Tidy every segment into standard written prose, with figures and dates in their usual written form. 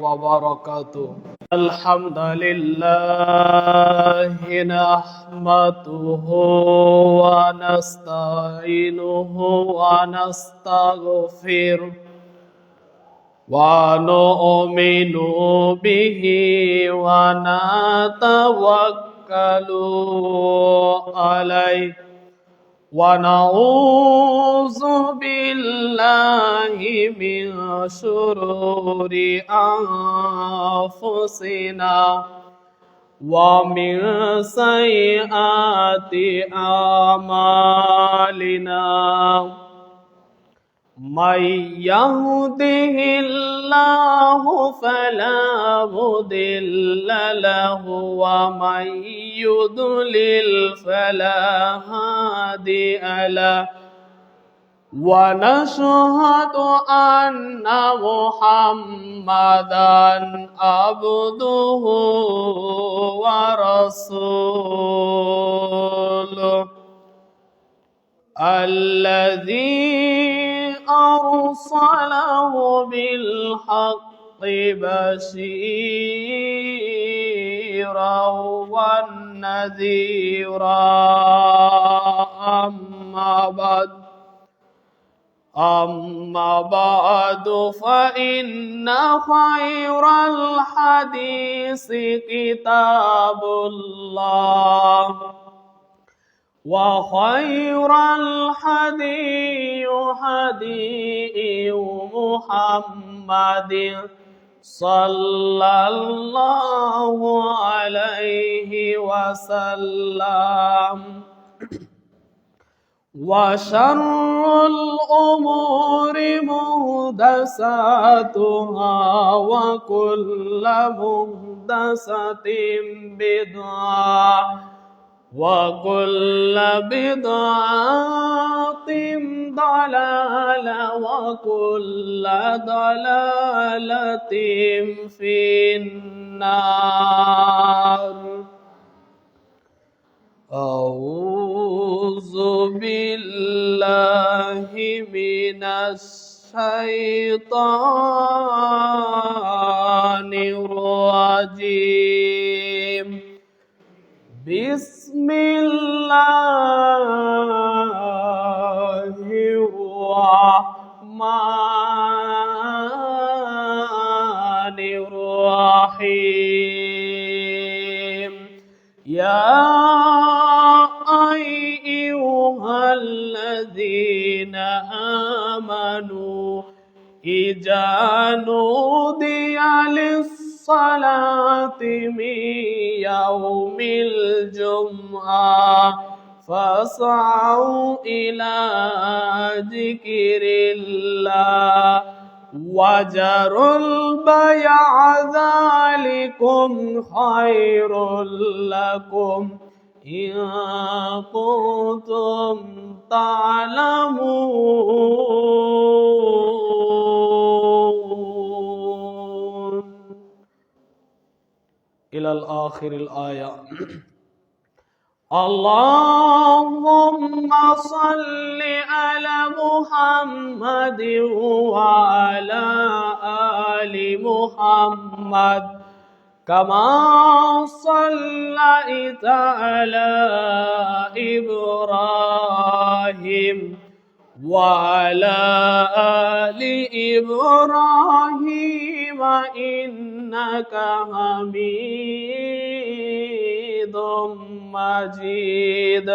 وبركاته. الحمد لله نحمده ونستعينه ونستغفره ونؤمن به ونتوكل عليه ونعوذ بالله من شرور أنفسنا ومن سيئات أعمالنا من يهده الله فلا مضل له ومن يضلل فلا هادي له ونشهد أن محمدا عبده ورسوله الذي أرسله بالحق بشيرا ونذيرا أما بعد فإن خير الحديث كتاب الله وخير الهدي هدي محمد صلى الله عليه وسلم وشر الأمور محدثاتها وكل محدثة بدعة وكل بدعة ضلالة وكل ضلالة في النار. أعوذ بالله من الشيطان الرجيم. بسم الله الرحمن الرحيم. يا أيها الذين آمنوا إذا نودي للصلاة من يوم الجمعة فاسعوا إلى ذكر الله وذروا البيع ذلكم خير لكم إن كنتم تعلمون. إلى الآخر الآية. اللهم صل على محمد وعلى آل محمد كما صليت على إبراهيم وعلى آل إبراهيم إنك حميد مجيد.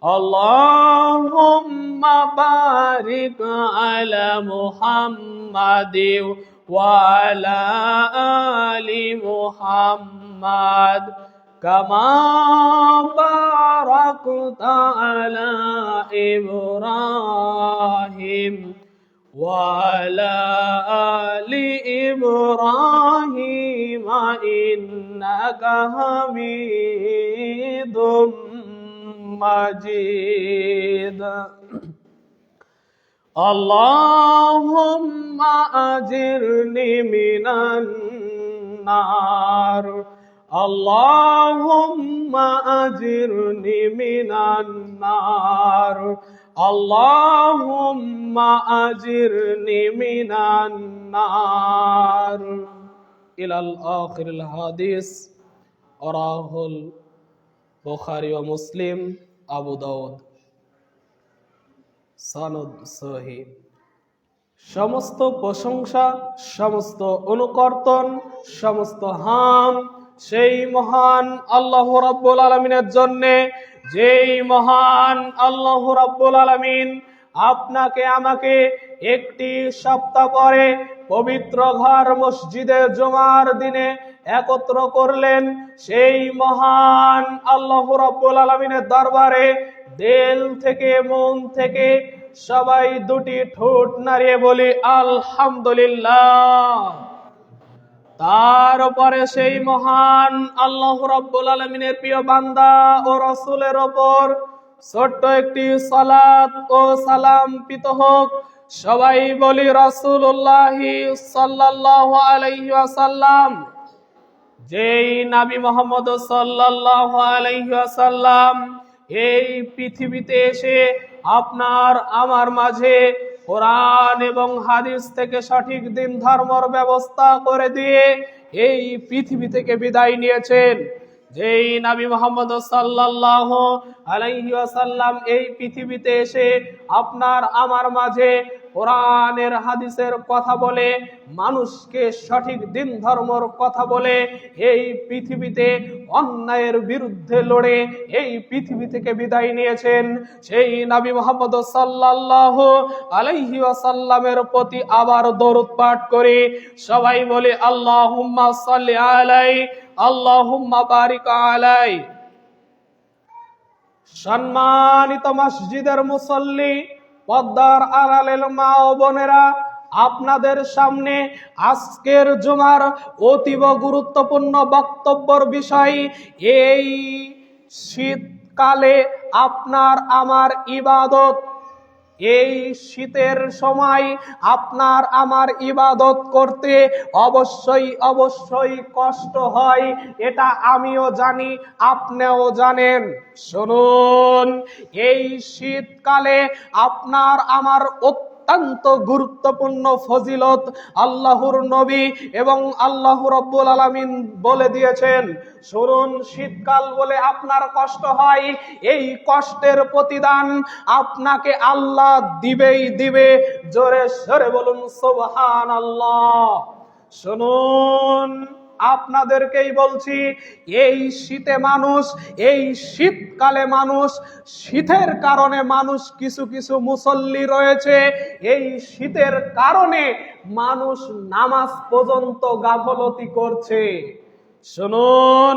اللهم بارك على محمد وعلى آل محمد كما باركت على إبراهيم وعلى آل إبراهيم إنك حميد مجيد. اللهم أجرني من النار. اللهم أجرني من النار. اللهم أجرني من النار. ইলাল আখিরিল হাদিস রাহুল বুখারী ও মুসলিম, আবু দাউদ, সনদ সহিহ। সমস্ত প্রশংসা, সমস্ত অনুকর্তন, সমস্ত হাম সেই মহান আল্লাহ রাব্বুল আলামিনের জন্যে, যেই মহান আল্লাহ রাব্বুল আলামিন আপনাকে আমাকে একটি সপ্তাহ পরে পবিত্র ঘর মসজিদে জুমার দিনে একত্র করলেন। সেই মহান আল্লাহ রাব্বুল আলামিনের দরবারে দিল থেকে, মন থেকে সবাই দুটি ঠোঁট নাড়িয়ে বলি আলহামদুলিল্লাহ। তারপরে সেই মহান আল্লাহ রাব্বুল আলামিনের প্রিয় বান্দা ও রাসূলের ওপর ছোট্ট একটি সালাত ও সালাম পিত হোক। সবাই বলি রাসূলুল্লাহ সাল্লাল্লাহু আলাইহি ওয়াসাল্লাম। যেই নবী মুহাম্মদ সাল্লাল্লাহু আলাইহি ওয়াসাল্লাম এই পৃথিবীতে এসে আপনার আমার মাঝে কোরআন এবং হাদিস থেকে সঠিক দিন ধর্মের ব্যবস্থা করে দিয়ে এই পৃথিবী থেকে বিদায় নিয়েছেন। যেই নবী মুহাম্মদ সাল্লাল্লাহু আলাইহি ওয়াসাল্লাম এই পৃথিবীতে এসে আপনার আমার মাঝে কোরআনের হাদিসের কথা বলে, মানুষকে সঠিক দিন ধর্মের কথা বলে, এই পৃথিবীতে অন্যায়ের বিরুদ্ধে লড়ে এই পৃথিবী থেকে বিদায় নিয়েছেন। সেই নবী মুহাম্মদ সাল্লাল্লাহু আলাইহি ওয়াসাল্লামের প্রতি আবার দরুদ পাঠ করি। সবাই বলে আল্লাহুম্মা সাল্লি আলাইহি, আল্লাহুম্মা বারিক আলাইহি। সম্মানিত মসজিদের মুসল্লি, পর্দার আড়ালের মা ও বোনেরা, আপনাদের সামনে আজকের জুমার অতীব গুরুত্বপূর্ণ বক্তব্যের বিষয়, এই শীতকালে আপনার আমার ইবাদত। এই শীতের সময় আপনার আমার ইবাদত করতে অবশ্যই কষ্ট হয়, এটা আমিও জানি, আপনিও জানেন। শুনুন, এই শীতকালে আপনার আমার অত্যন্ত গুরুত্বপূর্ণ ফজিলত আল্লাহর নবী এবং আল্লাহ রাব্বুল আলামিন বলে দিয়েছেন। শুনুন, শীতকাল বলে আপনার কষ্ট হয়, এই কষ্টের প্রতিদান আপনাকে আল্লাহ দিবেই দিবে। জোরে সরে বলুন সুবহানাল্লাহ। শুনুন, আপনাদেরকেই বলছি, এই শীতে মানুষ, এই শীতকালে মানুষ, শীতের কারণে মানুষ, কিছু কিছু মুসল্লি রয়েছে, এই শীতের কারণে মানুষ নামাজ পর্যন্ত গাফলতি করছে। শুনুন,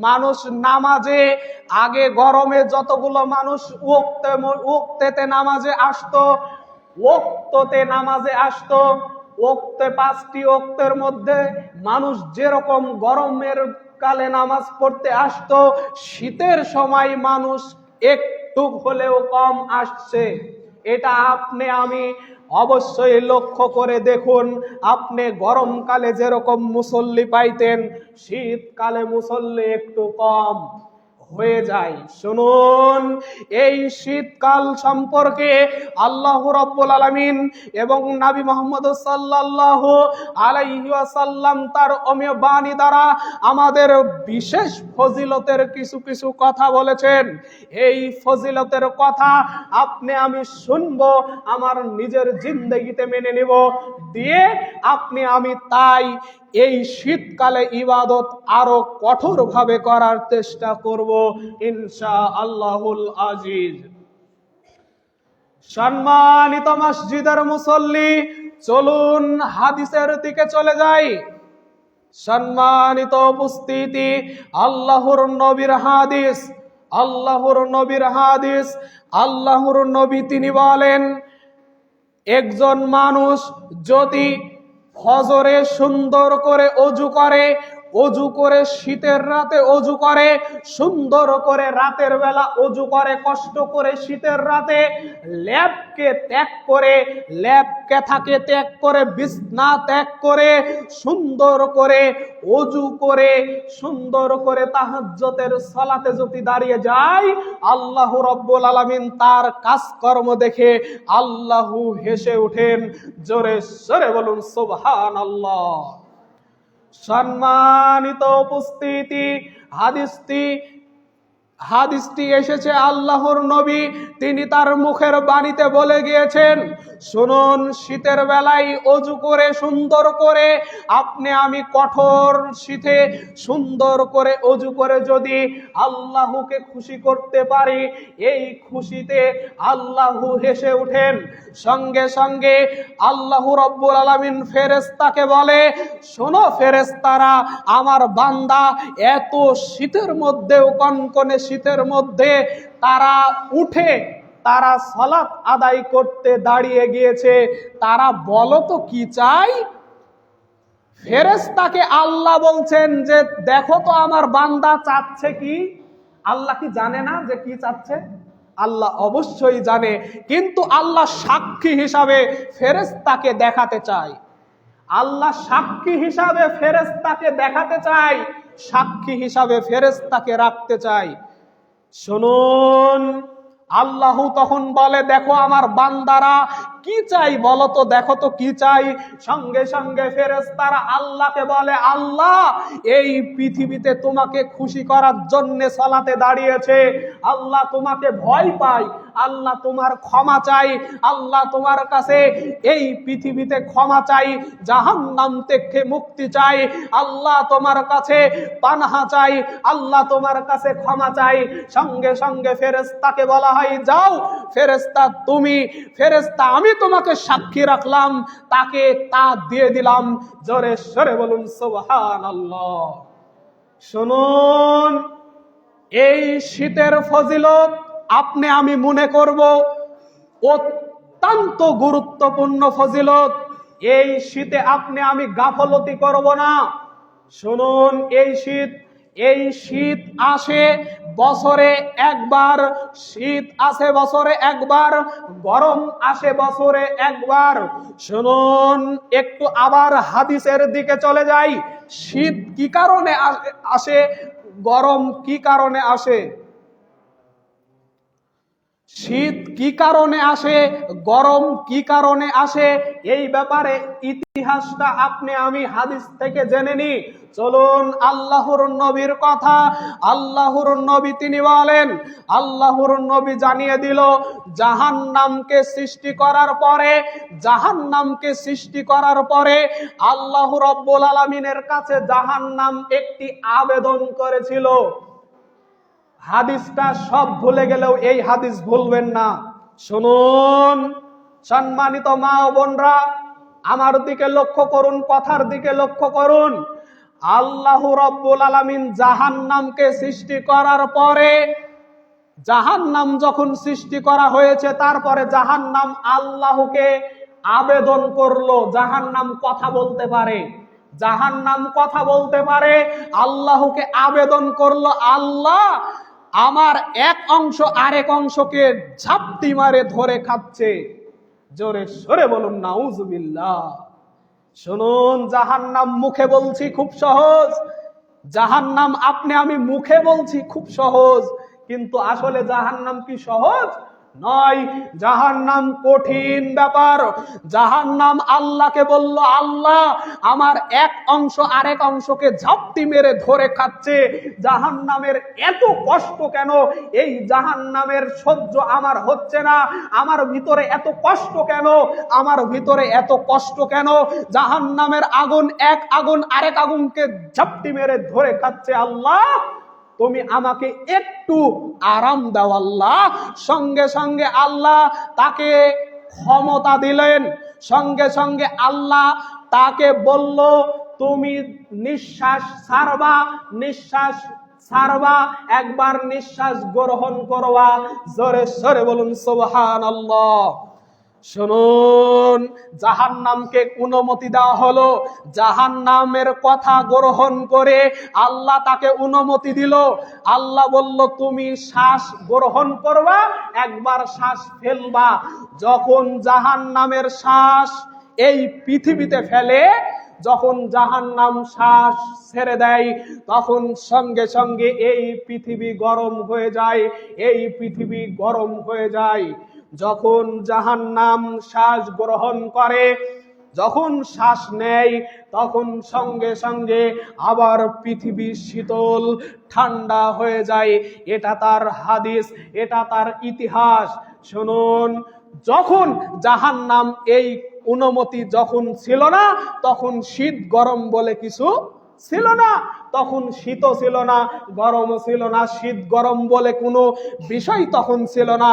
মানুষ নামাজে, আগে গরমে যতগুলো মানুষ ওক্তেতে নামাজে আসতো, ওক্ততে নামাজে আসতো, ওক্তে 5টি ওক্তের মধ্যে মানুষ যেরকম গরমের কালে নামাজ পড়তে আসতো, শীতের সময় মানুষ একটু হলেও কম আসছে। এটা আপনি আমি অবশ্যই লক্ষ্য করে দেখুন। আপনি গরমকালে যেরকম মুসল্লি পাইতেন, শীতকালে মুসল্লি একটু কম হয়ে যায়। শুনুন, এই শীতকাল সম্পর্কে আল্লাহ রাব্বুল আলামিন এবং নবী মুহাম্মদ সাল্লাল্লাহু আলাইহি ওয়াসাল্লাম তার অমীয় বাণী দ্বারা আমাদের বিশেষ ফজিলতের কিছু কিছু কথা বলেছেন। এই ফজিলতের কথা আপনি আমি শুনবো, আমার নিজের জিন্দেগিতে মেনে নিব, দিয়ে আপনি আমি তাই এই শীতকালে ইবাদত আরো কঠোরভাবে করার চেষ্টা করব ইনশাআল্লাহুল আজিজ। সম্মানিত মসজিদের মুসল্লি, চলুন হাদিসের দিকে চলে যাই। সম্মানিত উপস্থিতি, আল্লাহর নবীর হাদিস, আল্লাহর নবীর হাদিস। আল্লাহর নবী তিনি বলেন, একজন মানুষ যদি ফজরে সুন্দর করে অজু করে, অজু করে শীতের রাতে অজু করে, সুন্দর করে রাতের বেলা অজু করে, কষ্ট করে শীতের রাতে ল্যাবকে ত্যাগ করে, ল্যাবকে থাকে ত্যাগ করে, বিছনা ত্যাগ করে, সুন্দর করে অজু করে, সুন্দর করে তাহাজ্জুদের সালাতে যদি দাঁড়িয়ে যায়, আল্লাহ রাব্বুল আলামিন তার কাজকর্ম দেখে আল্লাহু হেসে ওঠেন। জোরে সরে বলুন সুবহানাল্লাহ। সম্মানিত উপস্থিতি, হাদিসটি এসেছে আল্লাহর নবী তিনি তার মুখের বাণীতে বলে গিয়েছেন, শুনুন, শীতের বেলায় অজু করে সুন্দর করে আপনি আমি কঠোর শীতে সুন্দর করে অজু করে যদি আল্লাহকে খুশি করতে পারি, এই খুশিতে আল্লাহ হেসে উঠেন। সঙ্গে সঙ্গে আল্লাহ রব্বুল আলামিন ফেরেশতাকে বলে, শোনো ফেরেশতারা, আমার বান্দা এত শীতের মধ্যেও, কনকনে শীতের মধ্যে তারা উঠে তারা সালাত আদায় করতে দাঁড়িয়ে গিয়েছে, তারা বলো তো কি চাই? ফেরেশতাকে আল্লাহ বলছেন যে দেখো তো আমার বান্দা চাচ্ছে কি। আল্লাহ কি জানে না যে কি চাচ্ছে? আল্লাহ অবশ্যই জানে, কিন্তু আল্লাহ সাক্ষী হিসাবে ফেরেশতাকে দেখাতে চায়। আল্লাহ সাক্ষী হিসাবে ফেরেশতাকে দেখাতে চায়, সাক্ষী হিসাবে ফেরেশতাকে রাখতে চায়। শুনুন, আল্লাহ তখন বলে, দেখো আমার বান্দারা কি চাই, বলো তো, দেখো তো কি চাই। সঙ্গে সঙ্গে ফেরেশতারা আল্লাহকে বলে, আল্লাহ এই পৃথিবীতে তোমাকে খুশি করার জন্য সালাতে দাঁড়িয়েছে, আল্লাহ তোমাকে ভয় পাই, আল্লাহ তোমার ক্ষমা চাই, আল্লাহ তোমার কাছে এই পৃথিবীতে ক্ষমা চাই, জাহান্নাম থেকে মুক্তি চাই, আল্লাহ তোমার কাছে পানাহা চাই, আল্লাহ তোমার কাছে ক্ষমা চাই। সঙ্গে সঙ্গে ফেরেশতাকে বলা হয়, যাও ফেরেশতা তুমি, ফেরেশতা আমি তোমাকে সাক্ষী রাখলাম, তাকে তা দিয়ে দিলাম। জোরে সরে বলুন সুবহানাল্লাহ। শুনুন, এই শীতের ফজিলত আপনি আমি মনে করব অত্যন্ত গুরুত্বপূর্ণ ফজিলত। এই শীতে আপনি আমি গাফলতি করব না। শুনুন, এই শীত আসে বছরে একবার, শীত আসে বছরে একবার, গরম আসে বছরে একবার। শুনুন, একটু আবার হাদিসের দিকে চলে যাই। শীত কি কারণে আসে, গরম কি কারণে আসে? শীত কি কারণে আসে, গরম কি কারণে আসে, এই ব্যাপারে ইতিহাসটা আপনি আমি হাদিস থেকে জেনে নি। চলুন আল্লাহর নবীর কথা। আল্লাহর নবী তিনি বলেন, আল্লাহর নবী জানিয়ে দিল, জাহান্নামকে সৃষ্টি করার পরে আল্লাহ রাব্বুল আলামিনের কাছে জাহান্নাম একটি আবেদন করেছিল। হাদিসটা সব ভুলে গেলেও এই হাদিস ভুলবেন না। শুনুন, সম্মানিত মা ও বোনরা, আমার দিকে লক্ষ্য করুন, কথার দিকে লক্ষ্য করুন। আল্লাহ রাব্বুল আলামিন জাহান্নামকে সৃষ্টি করার পরে, জাহান্নাম যখন সৃষ্টি করা হয়েছে, তারপরে জাহান্নাম আল্লাহকে আবেদন করলো। জাহান্নাম কথা বলতে পারে, জাহান্নাম কথা বলতে পারে, আল্লাহকে আবেদন করলো, আল্লাহ আমার এক অংশ আরেক অংশকে ঝাপটি মারে ধরে খাচ্ছে। জোরে সরে বলুন নাউজুবিল্লাহ। শুনুন, জাহান্নাম মুখে বলছি খুব সহজ, জাহান্নাম আপনি আমি মুখে বলছি খুব সহজ, কিন্তু আসলে জাহান্নাম কি সহজ নয়, জাহান্নাম কঠিন ব্যাপার। জাহান্নাম আল্লাহকে বলল, আল্লাহ আমার এক অংশ আরেক অংশকে ঝাপটি মেরে ধরে খাচ্ছে, জাহান্নামের এত কষ্ট কেন? এই জাহান্নামের সহ্য আমার হচ্ছে না, আমার ভিতরে এত কষ্ট কেন? আমার ভিতরে এত কষ্ট কেন? জাহান্নামের আগুন এক আগুন আরেক আগুনকে ঝাপটি মেরে ধরে খাচ্ছে, আল্লাহ তুমি আমাকে একটু আরাম দাও আল্লাহ। সঙ্গে সঙ্গে আল্লাহ তাকে ক্ষমতা দিলেন, সঙ্গে সঙ্গে আল্লাহ তাকে বলল, তুমি নিঃশ্বাস ছাড়বা, একবার নিঃশ্বাস গ্রহণ করবা। জোরে সরে বলুন সুবহানাল্লাহ। শুনুন, জাহান্নামকে অনুমতি দেওয়া হলো, জাহান্নামের কথা গ্রহণ করে আল্লাহ তাকে অনুমতি দিল। আল্লাহ বলল, তুমি শ্বাস গ্রহণ করবা, একবার শ্বাস ফেলবা। যখন জাহান্নামের শ্বাস এই পৃথিবীতে ফেলে, যখন জাহান্নাম শ্বাস ছেড়ে দেয়, তখন সঙ্গে সঙ্গে এই পৃথিবী গরম হয়ে যায়, এই পৃথিবী গরম হয়ে যায়। যখন জাহান্নাম শ্বাস গ্রহণ করে, যখন শ্বাস নেয় তখন সঙ্গে সঙ্গে আবার পৃথিবী শীতল ঠান্ডা হয়ে যায়। এটা তার হাদিস, এটা তার ইতিহাস। শুনুন, যখন জাহান্নাম এই অনুমতি যখন ছিল না, তখন শীত গরম বলে কিছু ছিল না, তখন শীতও ছিল না, গরমও ছিল না, শীত গরম বলে কোনো বিষয় তখন ছিল না।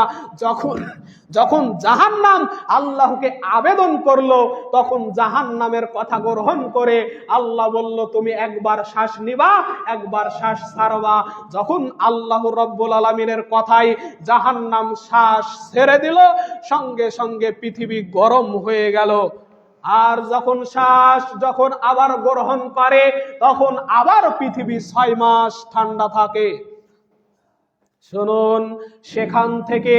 যখন জাহান্নাম আল্লাহকে আবেদন করলো, তখন জাহান্নামের কথা গ্রহণ করে আল্লাহ বলল, তুমি একবার শ্বাস নিবা, একবার শ্বাস ছাড়বা। যখন আল্লাহ রব্বুল আলামিনের কথাই জাহান্নাম শ্বাস ছেড়ে দিল, সঙ্গে সঙ্গে পৃথিবী গরম হয়ে গেল। আর যখন আবার গ্রহণ করে, তখন আবার পৃথিবী 6 মাস ঠান্ডা থাকে। শুনুন, সেখান থেকে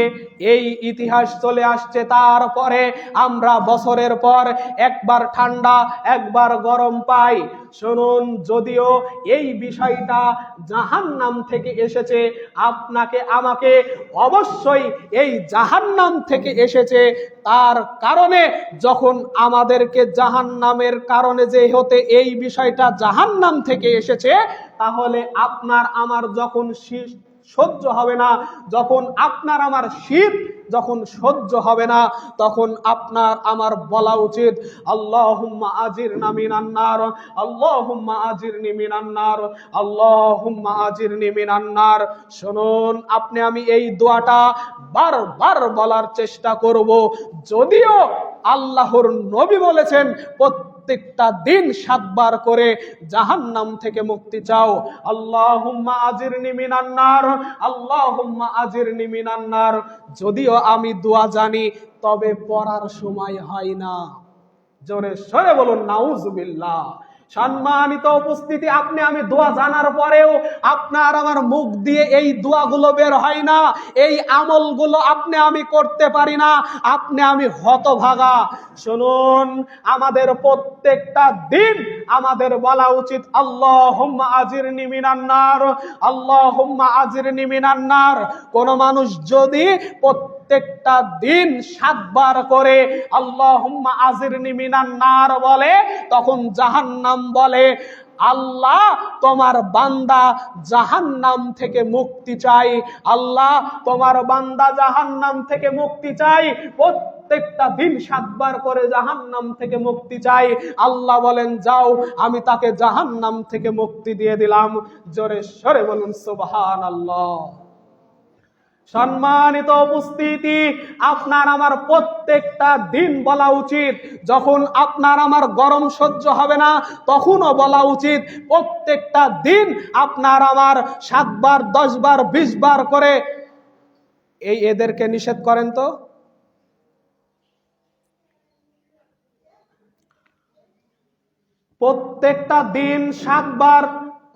এই ইতিহাস চলে আসছে। তারপরে আমরা বছরের পর একবার ঠান্ডা একবার গরম পাই। শুনুন, যদিও এই বিষয়টা জাহান্নাম থেকে এসেছে, আপনাকে আমাকে অবশ্যই এই জাহান্নাম থেকে এসেছে। তার কারণে যখন আমাদেরকে জাহান্নামের কারণে যে হতে এই বিষয়টা জাহান্নাম থেকে এসেছে, তাহলে আপনার আমার যখন সহ্য হবে না, যখন আপনার আমার শীত যখন সহ্য হবে না, তখন আপনার আমার বলা উচিত, আল্লাহুম্মা আজিরনা মিনান নার, আল্লাহুম্মা আজিরনি মিনান নার, আল্লাহুম্মা আজিরনি মিনান নার। শুনুন, আপনি আমি এই দোয়াটা বারবার বলার চেষ্টা করব। যদিও আল্লাহর নবী বলেছেন প্রত্যেকটা দিন 7 বার করে জাহান্নাম থেকে মুক্তি চাও। আল্লাহুম্মা আজিরনি মিনান নার, আল্লাহুম্মা আজিরনি মিনান নার। যদিও আমি দোয়া জানি, তবে পড়ার সময় হয় না। জোরে সরে বলুন নাউজুবিল্লাহ। সম্মানিত উপস্থিতি, আপনি আমি দোয়া জানার পরেও আপনার আমার মুখ দিয়ে এই দোয়াগুলো বের হয় না, এই আমলগুলো আপনি আমি করতে পারি না, আপনি আমি হতভাগা। শুনুন, আমাদের প্রত্যেকটা দিন আমাদের বলা উচিত, আল্লাহুম্মা আজিরনি মিনান নার, আল্লাহুম্মা আজিরনি মিনান নার। কোন মানুষ যদি প্রত্যেকটা দিন 7 বার করে আল্লাহুম্মা আজিরনি মিনান নার বলে, তখন জাহান্নাম বলে, আল্লাহ তোমার বান্দা জাহান্নাম থেকে মুক্তি চাই, আল্লাহ তোমার বান্দা জাহান্নাম থেকে মুক্তি চাই। প্রত্যেকটা দিন 7 বার করে জাহান্নাম থেকে মুক্তি চাই। আল্লাহ বলেন, যাও, আমি তাকে জাহান্নাম থেকে মুক্তি দিয়ে দিলাম। জোরে সরে বলুন সুবহানাল্লাহ। সম্মানিত উপস্থিতি, আপনার আমার প্রত্যেকটা দিন বলা উচিত, যখন আপনার আমার গরম সহ্য হবে না, তখনও বলা উচিত। প্রত্যেকটা দিন আপনার আমার 7 বার 10 বার 20 বার করে। এদেরকে নিষেধ করেন তো। প্রত্যেকটা দিন 7 বার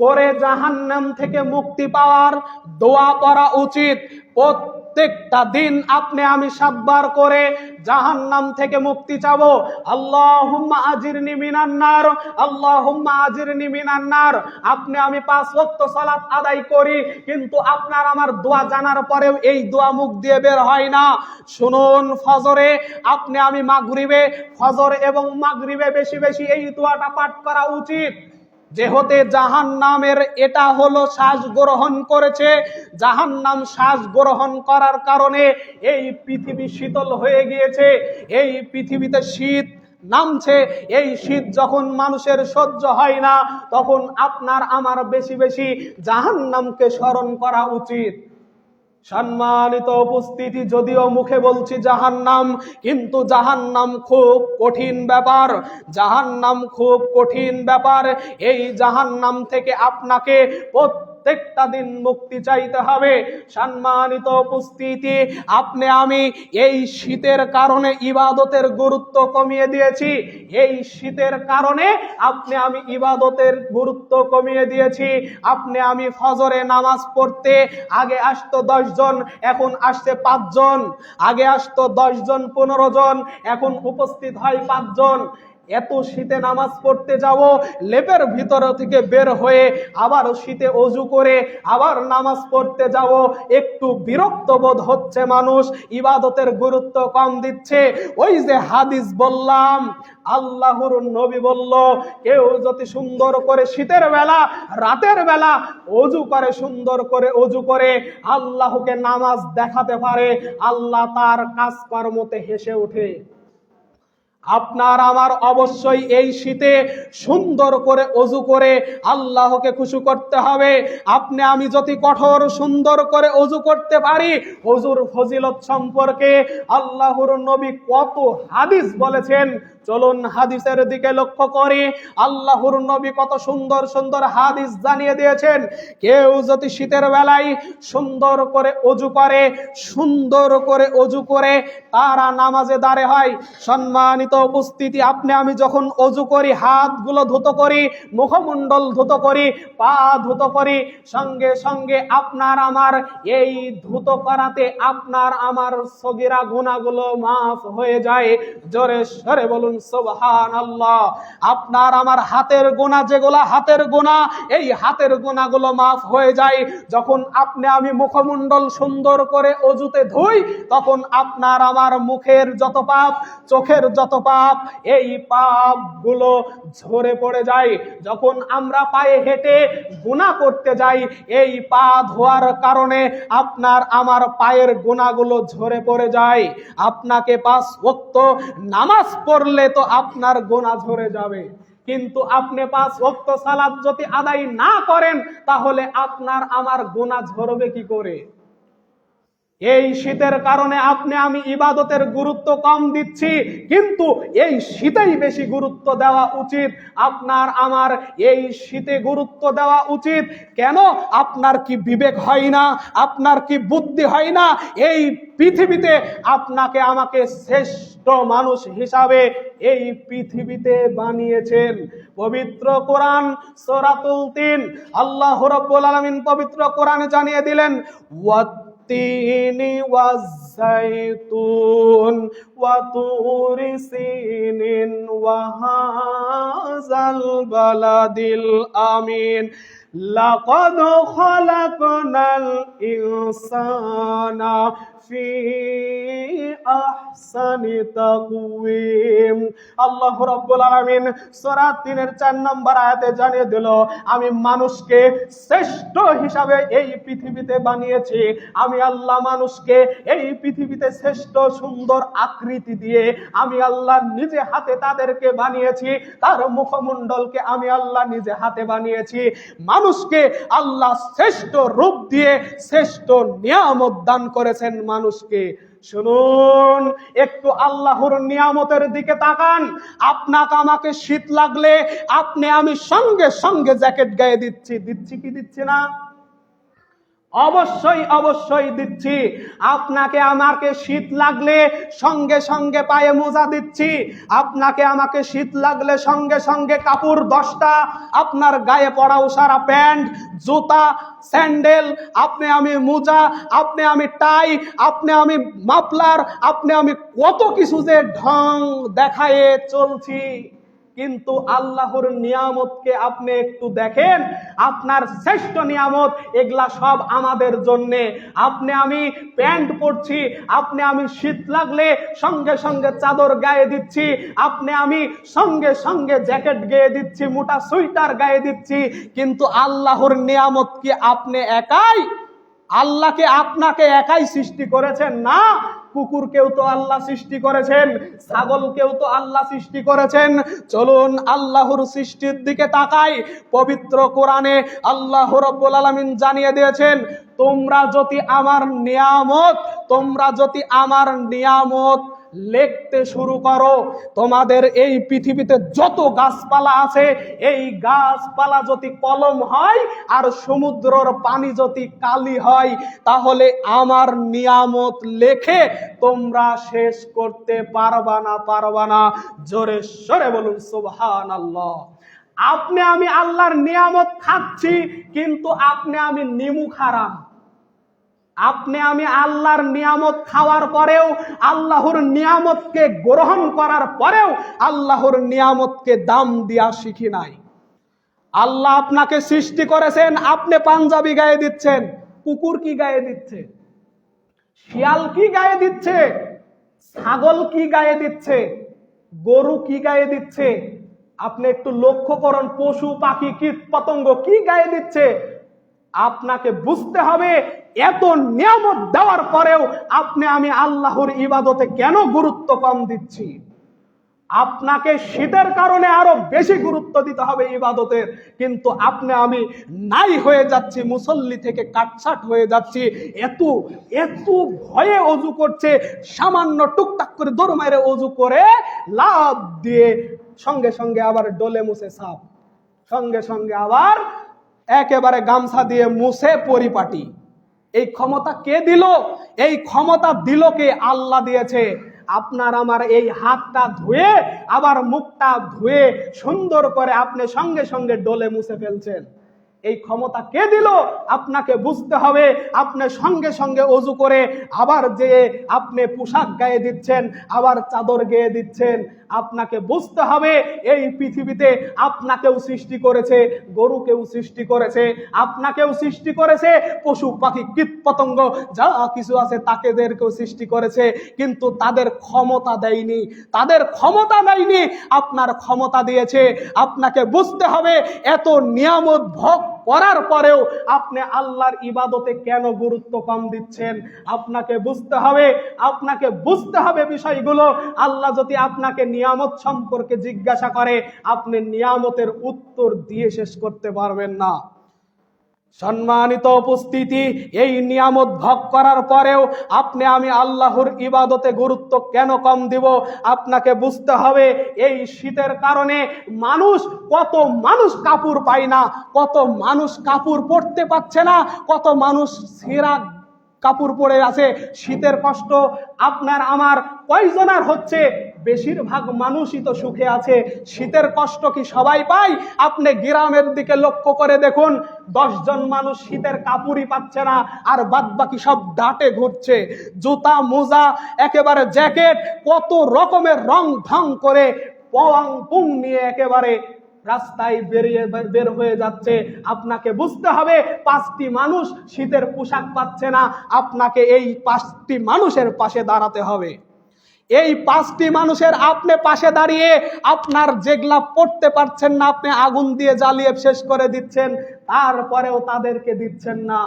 করে জাহান্নাম থেকে মুক্তি পাওয়ার দোয়া করা উচিত। প্রত্যেকটা দিন আপনি আমি 7 বার করে জাহান্নাম থেকে মুক্তি চাবো। আল্লাহুম্মা আজিরনি মিনান নার, আল্লাহুম্মা আজিরনি মিনান নার। আপনি আমি 5 ওয়াক্ত সালাত আদায় করি, কিন্তু আপনার আমার দোয়া জানার পরেও এই দোয়া মুখ দিয়ে বের হয় না। শুনুন, ফজরে আপনি আমি মাগরিবে, ফজর এবং মাগরিবে বেশি বেশি এই দোয়াটা পাঠ করা উচিত। যেহেতু জাহান্নামের এটা হলো শ্বাস গ্রহণ করেছে, জাহান্নাম শ্বাস গ্রহণ করার কারণে এই পৃথিবী শীতল হয়ে গিয়েছে, এই পৃথিবীতে শীত নামছে। এই শীত যখন মানুষের সহ্য হয় না, তখন আপনার আমার বেশি বেশি জাহান্নামকে স্মরণ করা উচিত। সম্মানিত উপস্থিতি, যদিও মুখে বলছি জাহান্নাম, কিন্তু জাহান্নাম খুব কঠিন ব্যাপার, জাহান্নাম খুব কঠিন ব্যাপার। এই জাহান্নাম থেকে আপনাকে প্রত্যেকটা দিন মুক্তি চাইতে হবে। সম্মানিত উপস্থিতি, আপনি আমি এই শীতের কারণে ইবাদতের গুরুত্ব কমিয়ে দিয়েছি। এই শীতের কারণে আপনি আমি ইবাদতের গুরুত্ব কমিয়ে দিয়েছি। আপনি আমি ফজরে নামাজ পড়তে আগে আসতো 10 জন, এখন আসছে 5 জন। আগে আসতো 10 জন 15 জন, এখন উপস্থিত হয় 5 জন। এত শীতে নামাজ পড়তে যাব, লেপের ভিতর থেকে বের হয়ে আবার শীতে অজু করে আবার নামাজ পড়তে যাব, একটু বিরক্ত বোধ হচ্ছে মানুষ, ইবাদতের গুরুত্ব কম দিচ্ছে। ওই যে হাদিস বললাম, আল্লাহর নবী বলল, কেউ যদি সুন্দর করে শীতের বেলা রাতের বেলা অজু করে, সুন্দর করে অজু করে আল্লাহকে নামাজ দেখাতে পারে, আল্লাহ তার কাজকর্মতে হেসে ওঠে। আপনার আমার অবশ্যই এই শীতে সুন্দর করে অজু করে আল্লাহকে খুশি করতে হবে। আপনি আমি যদি কঠোর সুন্দর করে অজু করতে পারি, অজুর ফজিলত সম্পর্কে আল্লাহর নবী কত হাদিস বলেছেন, চলুন হাদিসের দিকে লক্ষ্য করি। আল্লাহর নবী কত সুন্দর সুন্দর হাদিস জানিয়ে দিয়েছেন। কেউ যদি শীতের বেলায় সুন্দর করে অজু করে, সুন্দর করে অজু করে তারা নামাজে দাঁড়ে হয়। সম্মানিত উপস্থিতি, আপনি আমি যখন অজু করি, হাতগুলো ধুতো করি, মুখমণ্ডল ধুতো করি, পা ধুতো করি, সঙ্গে সঙ্গে আপনার আমার এই ধুতো করাতে আপনার আমার সগীরা গুনাহগুলো মাফ হয়ে যায়। জোরে সরে বলুন সুবহানাল্লাহ। আপনার আমার হাতের গুনাহ, যেগুলা হাতের গুনাহ, এই হাতের গুনাহগুলো মাফ হয়ে যায়। যখন আপনি আমি মুখমণ্ডল সুন্দর করে অজুতে ধুই, তখন আপনার আমার মুখের যত পাপ, চোখের যত পাপ, এই পাপগুলো ঝরে পড়ে যায়। যখন আমরা পায়ে হেঁটে গুনাহ করতে যাই, এই পা ধোয়ার কারণে আপনার আমার পায়ের গুনাহগুলো ঝরে পড়ে যায়। আপনাকে 5 ওয়াক্ত নামাজ পড়লে তো আপনার গুনাহ ঝরে যাবে, কিন্তু আপনি 5 ওয়াক্ত সালাত যদি আদায় না করেন, তাহলে আপনার আমার গুনাহ ঝরবে কি করে? এই শীতের কারণে আপনি আমি ইবাদতের গুরুত্ব কম দিচ্ছি, কিন্তু এই শীতেই বেশি গুরুত্ব দেওয়া উচিত। আপনার আমার এই শীতে গুরুত্ব দেওয়া উচিত। কেন? আপনার কি বিবেক হয় না? আপনার কি বুদ্ধি হয় না? এই পৃথিবীতে আপনাকে আমাকে শ্রেষ্ঠ মানুষ হিসাবে এই পৃথিবীতে বানিয়েছেন। পবিত্র কোরআন সূরাতুল ৩, আল্লাহ রাব্বুল আলামিন পবিত্র কোরআনে জানিয়ে দিলেন, والتين والزيتون وطور سينين وهذا البلد الأمين لقد خلقنا الإنسان في أحسن تقويم। আল্লাহ রাব্বুল আলামিন সূরা ৩-এর ৪ নম্বর আয়াতে জানিয়ে দিল, আমি মানুষকে শ্রেষ্ঠ হিসাবে এই পৃথিবীতে বানিয়েছি। আমি আল্লাহ মানুষকে এই পৃথিবীতে শ্রেষ্ঠ সুন্দর আকৃতি দিয়ে আমি আল্লাহ নিজে হাতে তাদেরকে বানিয়েছি। তার মুখমণ্ডলকে আমি আল্লাহ নিজে হাতে বানিয়েছি। মানুষকে আল্লাহ শ্রেষ্ঠ রূপ দিয়ে শ্রেষ্ঠ নিয়ামত দান করেছেন মানুষকে। শুনুন, একটু আল্লাহর নিয়ামতের দিকে তাকান। আপনাকে আমাকে শীত লাগলে আপনি আমি সঙ্গে সঙ্গে জ্যাকেট গায়ে দিচ্ছি কি দিচ্ছি না? অবশ্যই অবশ্যই দিচ্ছি। আপনাকে আমাকে শীত লাগলে সঙ্গে সঙ্গে পায়ে মোজা দিচ্ছি। আপনাকে আমাকে শীত লাগলে সঙ্গে সঙ্গে কাপড় 10টা আপনার গায়ে পড়াও, সারা প্যান্ট, জুতা, স্যান্ডেল, আপনি আমি মোজা, আপনি আমি টাই, আপনি আমি মাফলার, আপনি আমি কত কিছু যে ঢং দেখায়ে চলছি। কিন্তু আল্লাহর নিয়ামতকে আপনি একটু দেখেন। আপনার শ্রেষ্ঠ নিয়ামত এগুলা সব আমাদের জন্য। আপনি আমি প্যান্ট পরছি, আপনি আমি শীত লাগলে সঙ্গে সঙ্গে চাদর গায়ে দিচ্ছি, আপনি আমি সঙ্গে সঙ্গে জ্যাকেট গায়ে দিচ্ছি, মোটা সোয়েটার গায়ে দিচ্ছি। কিন্তু আল্লাহর নিয়ামত কি আপনি একাই? আল্লাহকে আপনাকে একাই সৃষ্টি করেছেন না। কুকুরকেও তো আল্লাহ সৃষ্টি করেছেন, ছাগলকেও তো আল্লাহ সৃষ্টি করেছেন। চলুন আল্লাহর সৃষ্টির দিকে তাকাই। পবিত্র কোরআনে আল্লাহ রাব্বুল আলামিন জানিয়ে দিয়েছেন, তোমরা যদি আমার নিয়ামত লিখতে শুরু করো, তোমাদের এই পৃথিবীতে যত গাছপালা আছে, এই গাছপালা যদি কলম হয় আর সমুদ্রের পানি যদি কালি হয়, তাহলে আমার নিয়ামত লেখে তোমরা শেষ করতে পারবা না। জোরে সরে বলুন সুবহানাল্লাহ। আপনি আমি আল্লাহর নিয়ামত খাচ্ছি, কিন্তু আপনি আমি নিমু খারাম। আপনি আমি আল্লাহর নিয়ামত খাওয়ার পরেও, আল্লাহর নিয়ামতকে গ্রহণ করার পরেও আল্লাহর নিয়ামতকে দাম দিয়া শিখি নাই। আল্লাহ আপনাকে সৃষ্টি করেছেন, আপনি পাঞ্জাবি গায়ে দিচ্ছেন, কুকুর কি গায়ে দিচ্ছে, শিয়াল কি গায়ে দিচ্ছে, ছাগল কি গায়ে দিচ্ছে, গরু কি গায়ে দিচ্ছে, আপনি একটু লক্ষ্য করুন, পশু পাখি কীট পতঙ্গ কি গায়ে দিচ্ছে। আপনাকে বুঝতে হবে এত নিয়ামত দেওয়ার পরেও আপনি আমি আল্লাহর ইবাদতে কেন গুরুত্ব কম দিচ্ছি। আপনাকে শীতের কারণে আরো বেশি গুরুত্ব দিতে হবে ইবাদতের, কিন্তু আপনি আমি নাই হয়ে যাচ্ছি, মুসল্লি থেকে কাটছাট হয়ে যাচ্ছি। এত এত ভয়ে অজু করছে, সামান্য টুকটাক করে দৌড় মারে অজু করে লাভ দিয়ে সঙ্গে সঙ্গে আবার ডলে মুছে সাফ, সঙ্গে সঙ্গে আবার একেবারে গামছা দিয়ে মুছে পরিপাটি। এই ক্ষমতা কে দিল? এই ক্ষমতা দিল কে? আল্লাহ দিয়েছে। আপনার আমার এই হাতটা ধুয়ে আবার মুখটা ধুয়ে সুন্দর করে আপনি সঙ্গে সঙ্গে ডলে মুছে ফেলছেন। এই ক্ষমতা কে দিল? আপনাকে বুঝতে হবে। আপনি সঙ্গে সঙ্গে অজু করে আবার যে আপনি পোশাক গায়ে দিচ্ছেন, আবার চাদর গেয়ে দিচ্ছেন। আপনাকে বুঝতে হবে এই পৃথিবীতে আপনাকেও সৃষ্টি করেছে, গরুকেও সৃষ্টি করেছে, আপনাকেও সৃষ্টি করেছে, পশু পাখি কীট পতঙ্গ যা কিছু আছে তাকেদেরকেও সৃষ্টি করেছে, কিন্তু তাদের ক্ষমতা দেয়নি, তাদের ক্ষমতা দেয়নি, আপনার ক্ষমতা দিয়েছে। আপনাকে বুঝতে হবে এত নিয়ামত ভোগ করার পরেও আপনি আল্লাহর ইবাদতে কেন গুরুত্ব কম দিচ্ছেন। আপনাকে বুঝতে হবে, আপনাকে বুঝতে হবে বিষয়গুলো। আল্লাহ যদি আপনাকে নিয়ামত সম্পর্কে জিজ্ঞাসা করে, আপনি নিয়ামতের উত্তর দিয়ে শেষ করতে পারবেন না। সম্মানিত উপস্থিতি, এই নিয়ামত ভোগ করার পরেও আপনি আমি আল্লাহর ইবাদতে গুরুত্ব কেন কম দিব। আপনাকে বুঝতে হবে এই শীতের কারণে কত মানুষ কাপড় পায় না, কত মানুষ কাপড় পরতে পারছে না, কত মানুষ ছেঁড়া কাপড় পরে আছে। শীতের কষ্ট আপনার আমার কয়জনার হচ্ছে? বেশিরভাগ মানুষই তো সুখে আছে। শীতের কষ্ট কি সবাই পায়? আপনি গ্রামের দিকে লক্ষ্য করে দেখুন, 10 জন মানুষ শীতের কাপড়ই পাচ্ছে না, আর বাদ বাকি সব ডাটে ঘুরছে। জুতা মোজা একেবারে জ্যাকেট কত রকমের রং ঢং করে পং পুং নিয়ে একেবারে রাস্তায় বের হয়ে যাচ্ছে। আপনাকে বুঝতে হবে 5টি মানুষ শীতের পোশাক পাচ্ছে না, আপনাকে এই 5টি মানুষের পাশে দাঁড়াতে হবে। এই 5টি মানুষের আপনি পাশে দাঁড়িয়ে আপনার যেগুলা পড়তে পারছেন না আপনি আগুন দিয়ে জ্বালিয়ে শেষ করে দিচ্ছেন, তারপরেও তাদেরকে দিচ্ছেন না।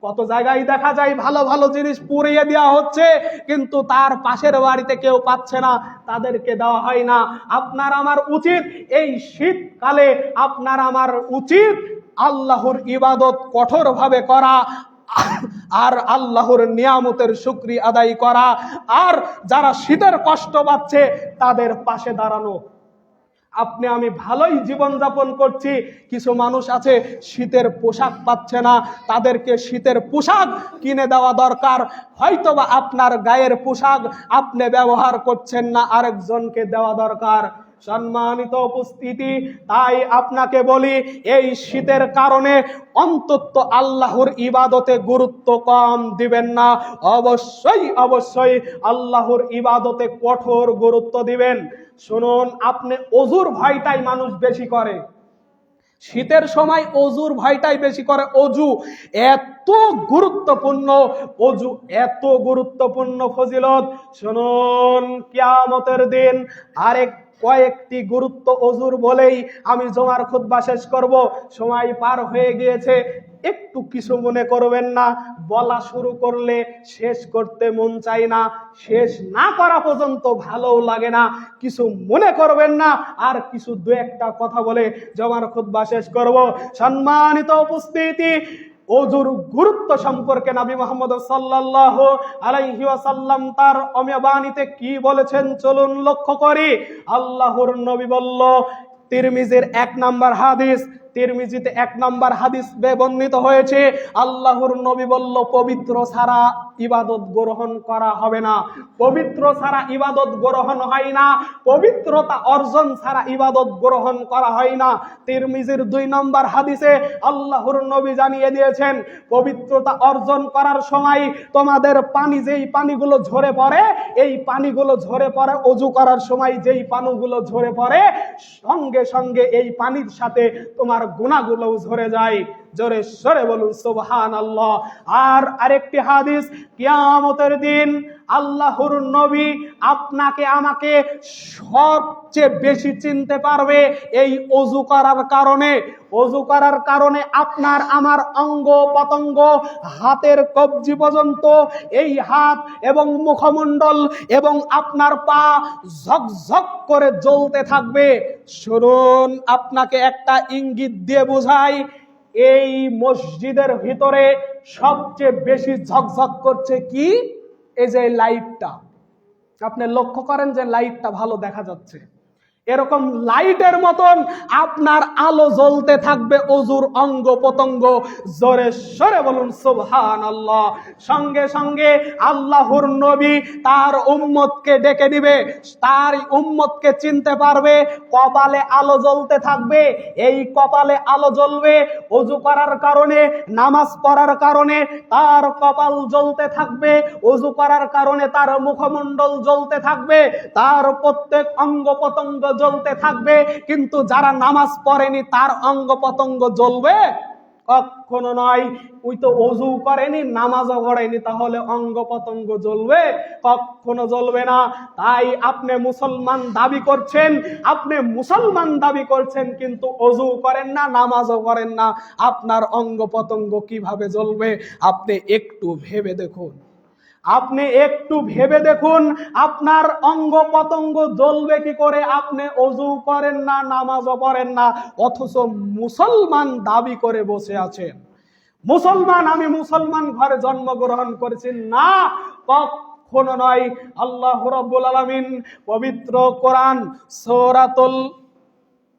কত জায়গায় দেখা যায় ভালো ভালো জিনিস পুড়িয়ে দেওয়া হচ্ছে, কিন্তু তার পাশের বাড়িতে কেউ পাচ্ছে না, তাদেরকে দেওয়া হয় না। আপনার আমার উচিত এই শীতকালে আপনার আমার উচিত আল্লাহর ইবাদত কঠোরভাবে করা, আর আল্লাহর নিয়ামতের শুকরিয়া আদায় করা, আর যারা শীতের কষ্ট পাচ্ছে তাদের পাশে দাঁড়ানো। আপনি আমি ভালোই জীবন যাপন করছি, কিছু মানুষ আছে শীতের পোশাক পাচ্ছে না, তাদেরকে শীতের পোশাক কিনে দেওয়া দরকার। হয়তোবা আপনার গায়ের পোশাক আপনি ব্যবহার করছেন না, আরেকজনকে দেওয়া দরকার। সম্মানিত উপস্থিতি, তাই আপনাকে বলি এই শীতের কারণে অন্তত আল্লাহর ইবাদতে গুরুত্ব কম দিবেন না। অবশ্যই অবশ্যই আল্লাহর ইবাদতে কঠোর গুরুত্ব দিবেন। শুনুন, আপনি অজুর ভয়টাই মানুষ বেশি করে, শীতের সময় অজুর ভয়টাই বেশি করে। অজু এত গুরুত্বপূর্ণ, অজু এত গুরুত্বপূর্ণ ফজিলত। শুনুন, কিয়ামতের দিন আরেক কয়েকটি গুরুত্ব অজুর বলেই আমি জুমার খুতবা শেষ করব। সময় পার হয়ে গিয়েছে, একটু কিছু মনে করবেন না। বলা শুরু করলে শেষ করতে মন চাই না, শেষ না করা পর্যন্ত ভালোও লাগে না। কিছু মনে করবেন না, আর কিছু দু একটা কথা বলে জুমার খুতবা শেষ করব। সম্মানিত উপস্থিতি, অজুর গুরুত্ব সম্পর্কে নবী মুহাম্মদ সাল্লাল্লাহু আলাইহি ওয়াসাল্লাম তার অমীয় বাণীতে কি বলেছেন চলুন লক্ষ্য করি। আল্লাহর নবী বলল, তিরমিজির 1 নম্বর হাদিস, তিরমিজিতে 1 নম্বর হাদিস বর্ণিত হয়েছে, আল্লাহর নবী বলল, পবিত্র ছাড়া ইবাদত গ্রহণ করা হবে না। পবিত্র ছাড়া ইবাদত গ্রহণ হয় না, পবিত্রতা অর্জন ছাড়া ইবাদত গ্রহণ করা হয় না। তিরমিজির 2 নম্বর হাদিসে আল্লাহর নবী জানিয়ে দিয়েছেন, পবিত্রতা অর্জন করার সময় তোমাদের পানি, যেই পানিগুলো ঝরে পড়ে, এই পানিগুলো ঝরে পড়ে ওযু করার সময়, যেই পানিগুলো ঝরে পড়ে সঙ্গে সঙ্গে এই পানির সাথে তোমার গুনাহগুলোও ঝরে যায়। জোরে সরে বলুন সুবহানাল্লাহ। আর আরেকটি হাদিস, কিয়ামতের দিন আল্লাহর নবী আপনাকে আমাকে সবচেয়ে বেশি চিনতে পারবে এই ওযু করার কারণে। ওযু করার কারণে আপনার আমার অঙ্গ পতঙ্গ, হাতের কবজি পর্যন্ত, এই হাত এবং মুখমণ্ডল এবং আপনার পা ঝকঝক করে জ্বলতে থাকবে। শুনুন, আপনাকে একটা ইঙ্গিত দিয়ে বোঝাই, এই মসজিদের ভিতরে সবচেয়ে বেশি ঝকঝক করছে কি? এই যে লাইটটা, আপনি লক্ষ্য করেন যে লাইটটা ভালো দেখা যাচ্ছে, এরকম লাইটের মতন আপনার আলো জ্বলতে থাকবে ওযুর অঙ্গ প্রত্যঙ্গ। জোরে সরে বলুন সুবহানাল্লাহ। সঙ্গে সঙ্গে আল্লাহর নবী তার উম্মতকে ডেকে দিবে, তার উম্মতকে চিনতে পারবে। কপালে আলো জ্বলতে থাকবে, এই কপালে আলো জ্বলবে ওযু করার কারণে, নামাজ পড়ার কারণে তার কপাল জ্বলতে থাকবে, ওযু করার কারণে তার মুখমণ্ডল জ্বলতে থাকবে, তার প্রত্যেক অঙ্গ প্রত্যঙ্গ জ্বলতে থাকবে। কিন্তু যারা নামাজ পড়েনি তার অঙ্গ প্রত্যঙ্গ জ্বলবে? কখনো নয়। ওই তো ওযু করেনি, নামাজও পড়েনি, তাহলে অঙ্গ প্রত্যঙ্গ জ্বলবে? কখনো জ্বলবে না। তাই আপনি মুসলমান দাবি করছেন, আপনি মুসলমান দাবি করছেন, কিন্তু ওযু করেন না, নামাজও করেন না, আপনার অঙ্গ প্রত্যঙ্গ কিভাবে জ্বলবে? আপনি একটু ভেবে দেখুন, আপনি একটু ভেবে দেখুন, আপনার অঙ্গ প্রত্যঙ্গ জ্বলবে কি করে? আপনি ওযু করেন না, নামাজও পড়েন না, অথচ মুসলমান দাবি করে বসে আছেন। মুসলমান, আমি মুসলমান ঘরে জন্মগ্রহণ করেছি না, কখনো নয়। আল্লাহ রাব্বুল আলামিন পবিত্র কোরআন সূরাতুল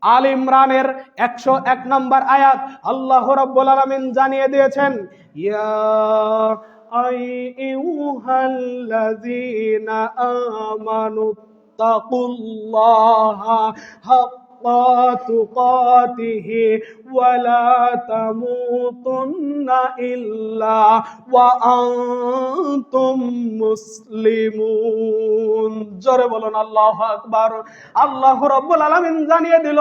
আল ইমরানের 101 নম্বর আয়াত আল্লাহ রাব্বুল আলামিন জানিয়ে দিয়েছেন, ইয়া আইয়ুহাল্লাযীনা আমানু তাকুল্লাহা হাক্কা তুকাতিহি ওয়া লা তামুতুন্না ইল্লা ওয়া আনতুম মুসলিমুন। জোরে বলুন আল্লাহু আকবার। আল্লাহ রাব্বুল আলামিন জানিয়ে দিল,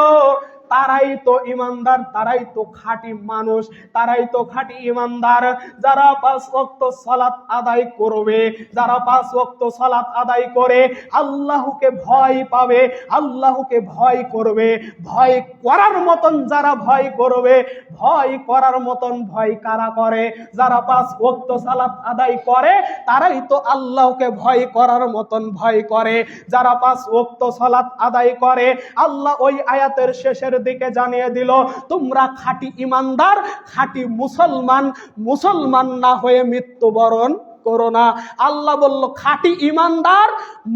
তারাই তো ইমানদার, তারাই তো খাঁটি মানুষ, তারাই তো খাঁটি ইমানদার, যারা 5 ওয়াক্ত সালাত আদায় করবে, যারা 5 ওয়াক্ত সালাত আদায় করে আল্লাহকে ভয় পাবে, আল্লাহকে ভয় করবে। ভয় করার মতন যারা ভয় করবে, ভয় করার মতন ভয় কারা করে? যারা 5 ওয়াক্ত সালাত আদায় করে তারাই তো আল্লাহকে ভয় করার মতন ভয় করে। যারা 5 ওয়াক্ত সালাত আদায় করে, আল্লাহ ওই আয়াতের শেষের দিকে জানিয়ে দিল, তোমরা খাঁটি ইমানদার, খাঁটি মুসলমান, মুসলমান না হয়ে মৃত্যুবরণ করো না। আল্লাহ বলল, খাঁটি ইমানদার,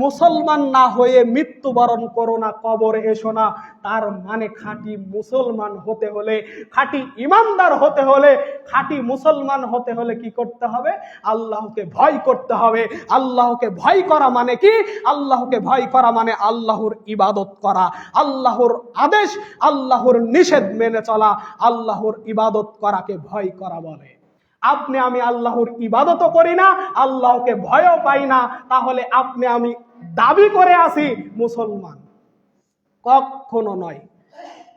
মুসলমান না হয়ে মৃত্যুবরণ করো না, কবরে এসো না। তার মানে খাঁটি মুসলমান হতে হলে, খাঁটি ইমানদার হতে হলে, খাঁটি মুসলমান হতে হলে কি করতে হবে? আল্লাহকে ভয় করতে হবে। আল্লাহকে ভয় করা মানে কি? আল্লাহকে ভয় করা মানে আল্লাহর ইবাদত করা, আল্লাহর আদেশ, আল্লাহর নিষেধ মেনে চলা, আল্লাহর ইবাদত করাকে ভয় করা বলে। আপনি আমি আল্লাহর ইবাদতও করি না, আল্লাহকে ভয়ও পাই না, তাহলে আপনি আমি দাবি করে আছি মুসলমান? কখনো নয়।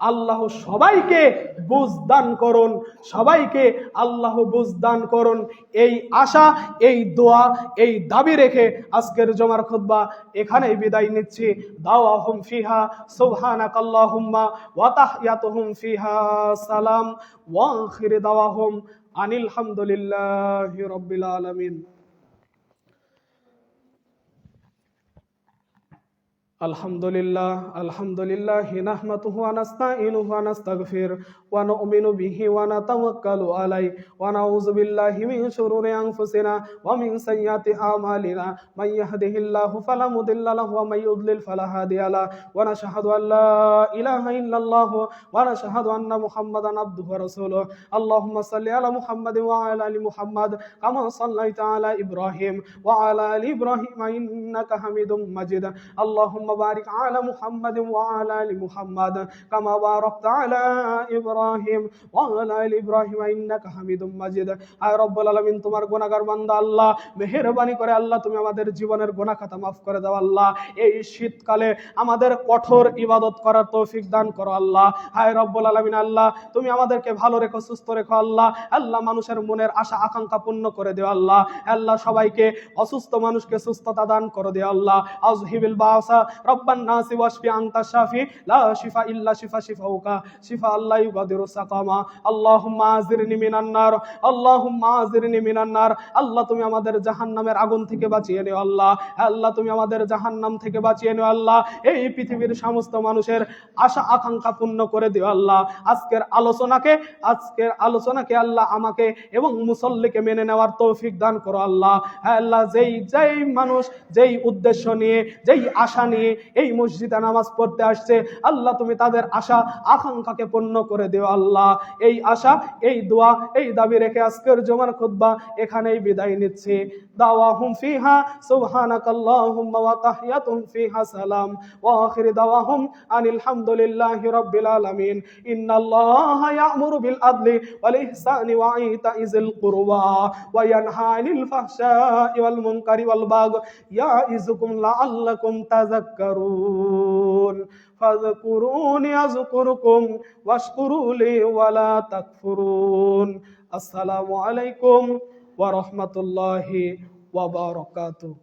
আল্লাহ সবাইকে বুঝ দান করুন, সবাইকে আল্লাহ বুঝ দান করুন। এই আশা, এই দোয়া, এই দাবি রেখে আজকের জুমার খুতবা এখানেই বিদায় নিচ্ছি। দাওয়াহুম ফিহা সুবহানাকাল্লাহুম্মা ওয়া তাহিয়াতুহুম ফিহা সালাম ওয়া আখির দাওয়াহুম আনিল হামদুলিল্লাহি রাব্বিল আলামিন। আলহামদুলিল্লাহ নাহমাদুহু ওয়া নাস্তাঈনুহু ওয়া নাস্তাগফির ওয়া নু'মিনু বিহি ওয়া নাতাওয়াক্কালু আলাইহি ওয়া নাউযু বিল্লাহি মিন শুরুরি আনফুসিনা ওয়া মিন সাইয়্যাতি আমালিনা মান ইয়াহদিহিল্লাহু ফালা মুদিল্লা লাহু ওয়া মান ইউদ্লিল ফালা হাদিয়া লাহু ওয়া নাশহাদু আল লা ইলাহা ইল্লাল্লাহ ওয়া নাশহাদু আন্না মুহাম্মাদান আবদুহু ওয়া রাসূলুহু আল্লাহুম্মা সাল্লি আলা মুহাম্মাদিন ওয়া আলা আলি মুহাম্মাদ কামা সাল্লাইতা আলা ইব্রাহিম ওয়া আলা আলি ইব্রাহিম ইন্নাকা হামিদুম মাজিদ আল্লাহুম্মা بارك على محمد وعلى ال محمد كما باركت على ابراهيم وعلى ال ابراهيم انك حميد مجيد আয় রব্বুল আলামিন তোমার গুনাহগার বান্দা আল্লাহ মেহেরবানি করে আল্লাহ তুমি আমাদের জীবনের গুনাহ খাতা maaf করে দাও আল্লাহ এই শীতকালে আমাদের কঠোর ইবাদত করার তৌফিক দান করো আল্লাহ আয় রব্বুল আলামিন আল্লাহ তুমি আমাদেরকে ভালো রেখো সুস্থ রেখো আল্লাহ আল্লাহ মানুষের মনের আশা আকাঙ্ক্ষা পূর্ণ করে দিও আল্লাহ আল্লাহ সবাইকে অসুস্থ মানুষকে সুস্থতা দান করে দিও আল্লাহ আযহিবিল বাসা রব্বান নাসি ওয়াশফি আনতা শাফি লা শিফা ইল্লা শিফা শিফাউকা শিফা আল্লা ইউগাদিরু সাকামা আল্লাহুম্মা আজিরনি মিনান নার আল্লাহুম্মা আজিরনি মিনান নার আল্লাহ তুমি আমাদের জাহান্নামের আগুন থেকে বাঁচিয়ে নিও আল্লাহ আল্লাহ তুমি আমাদের জাহান্নাম থেকে বাঁচিয়ে নিও আল্লাহ এই পৃথিবীর সমস্ত মানুষের আশা আকাঙ্ক্ষা পূর্ণ করে দিও আল্লাহ আজকের আলোচনাকে আল্লাহ আমাকে এবং মুসল্লিকে মেনে নেওয়ার তৌফিক দান করো আল্লাহ আল্লাহ যেই মানুষ যেই উদ্দেশ্য নিয়ে যেই আশা নিয়ে এই মসজিদে নামাজ পড়তে আসছে আল্লাহ তুমি তাদের আশা আকাঙ্ক্ষাকে পূর্ণ করে দিও আল্লাহ এই আশা এই দোয়া এই দাবি রেখে আজকের জুমার খুতবা এখানেই বিদায় নিচ্ছি দাওয়াহুম ফিহা সুবহানাকাল্লাহুম্মা ওয়া তাহিয়াতুহুম ফিহা সালাম ওয়া আখিরু দাওয়াহুম আনিল হামদুলিল্লাহি রাব্বিল আলামিন ইন্নাল্লাহা ইয়া'মুরু বিল আদলি ওয়াল ইহসানি ওয়া ইতাইযিল কুরবা ওয়া ইয়ানহা আনিল ফাহশাই ওয়াল মুনকারি ওয়াল বাগই ইয়া'iযুকুম লাআল্লাকুম তাযাক্কারুন ফাযকুরুনি আযকুরুকুম ওয়াশকুরুলি ওয়া লা তাকফুরুন আসসালামু আলাইকুম ওয়া রাহমাতুল্লাহি ওয়া বারাকাতুহু।